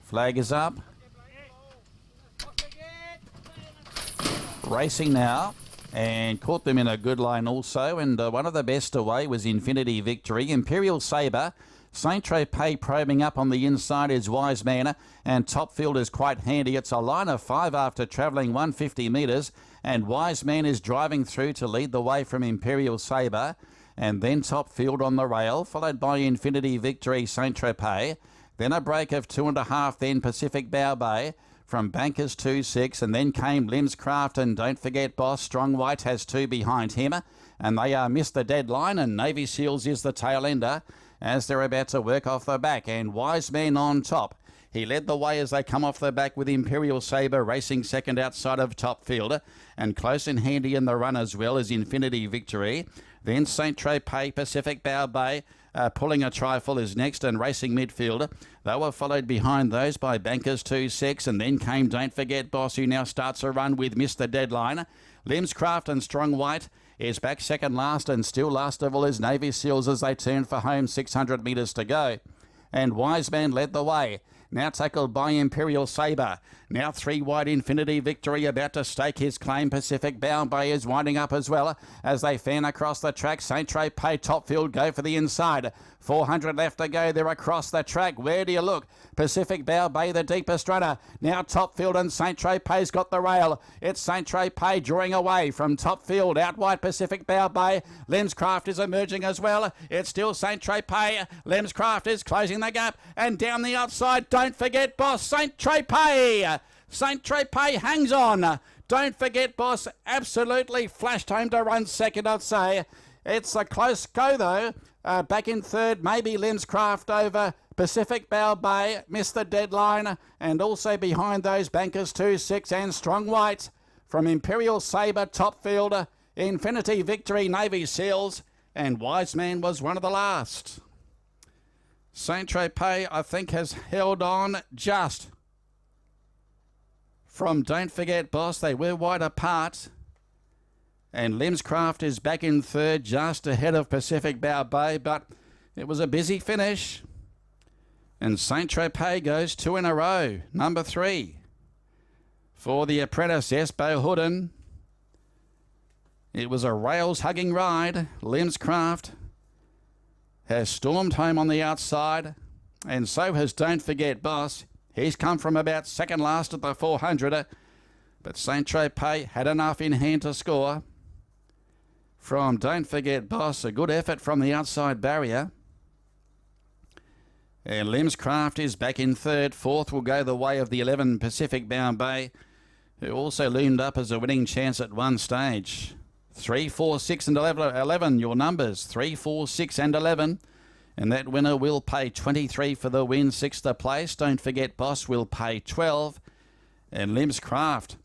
Flag is up. Racing now, and caught them in a good line also, and one of the best away was Infinity Victory. Imperial Sabre, Saint Tropez probing up on the inside is Wise Man, and Top Field is quite handy. It's a line of 5 after travelling 150 metres, and Wise Man is driving through to lead the way from Imperial Sabre, and then Top Field on the rail, followed by Infinity Victory, Saint Tropez, then a break of 2.5, then Pacific Bow Bay, from Bankers 2-6, and then came Limscraft, and don't forget Boss. Strong White has 2 behind him, and they are Missed the Deadline, and Navy Seals is the tail ender as they're about to work off the back, and Wise Men on top. He led the way as they come off the back with Imperial Sabre racing second outside of Top Field, and close and handy in the run as well as Infinity Victory. Then Saint Tropez, Pacific Bow Bay, pulling a trifle is next, and racing midfield. They were followed behind those by Bankers 2-6, and then came Don't Forget Boss, who now starts a run with Missed the Deadline. Limscraft and Strong White is back second last, and still last of all is Navy Seals as they turn for home, 600 metres to go. And Wise Man led the way. Now tackled by Imperial Sabre. Now 3 wide Infinity Victory about to stake his claim. Pacific Bow Bay is winding up as well as they fan across the track. Saint Tropez, Top Field go for the inside. 400 left to go. They're across the track. Where do you look? Pacific Bow Bay, the deepest runner. Now Top Field and Saint Tropez's got the rail. It's Saint Tropez drawing away from Top Field. Out wide Pacific Bow Bay. Limscraft is emerging as well. It's still Saint Tropez. Limscraft is closing the gap, and down the outside, Don't Forget Boss, Saint Tropez. Saint Tropez hangs on. Don't Forget Boss absolutely flashed home to run second, I'd say. It's a close go though. Back in third, maybe Limscraft over Pacific Bow Bay, Missed the Deadline, and also behind those Bankers 2-6 and Strong White from Imperial Sabre, Top Field, Infinity Victory, Navy Seals, and Wise Man was one of the last. Saint Tropez, I think, has held on just from Don't Forget Boss. They were wide apart. And Limscraft is back in third, just ahead of Pacific Bow Bay, but it was a busy finish. And Saint Tropez goes 2 in a row, number 3. For the apprentice, Espo Hooden. It was a rails-hugging ride. Limscraft has stormed home on the outside, and so has Don't Forget Boss. He's come from about second last at the 400, but Saint Tropez had enough in hand to score. From Don't Forget Boss, a good effort from the outside barrier. And Limscraft is back in third. Fourth will go the way of the 11 Pacific Bow Bay, who also loomed up as a winning chance at one stage. 3, 4, 6 and 11, your numbers. 3, 4, 6 and 11. And that winner will pay 23 for the win, 6th place. Don't Forget Boss will pay 12. And Limscraft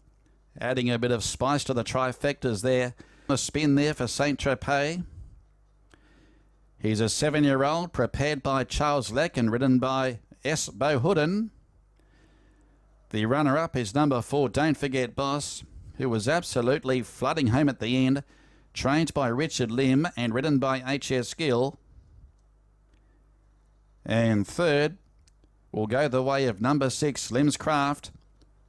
adding a bit of spice to the trifectas there. A spin there for Saint Tropez. He's a 7-year-old, prepared by Charles Leck and ridden by Espo Hooden. The runner-up is number 4, Don't Forget Boss, who was absolutely flooding home at the end, trained by Richard Lim and ridden by H.S. Gill. And third will go the way of number 6, Limscraft,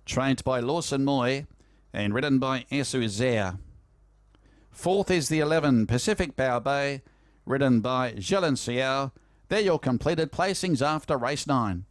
trained by Lawson Moy and ridden by Esu Zer. Fourth is the 11, Pacific Bow Bay, ridden by Jelen Siao. They're your completed placings after race 9.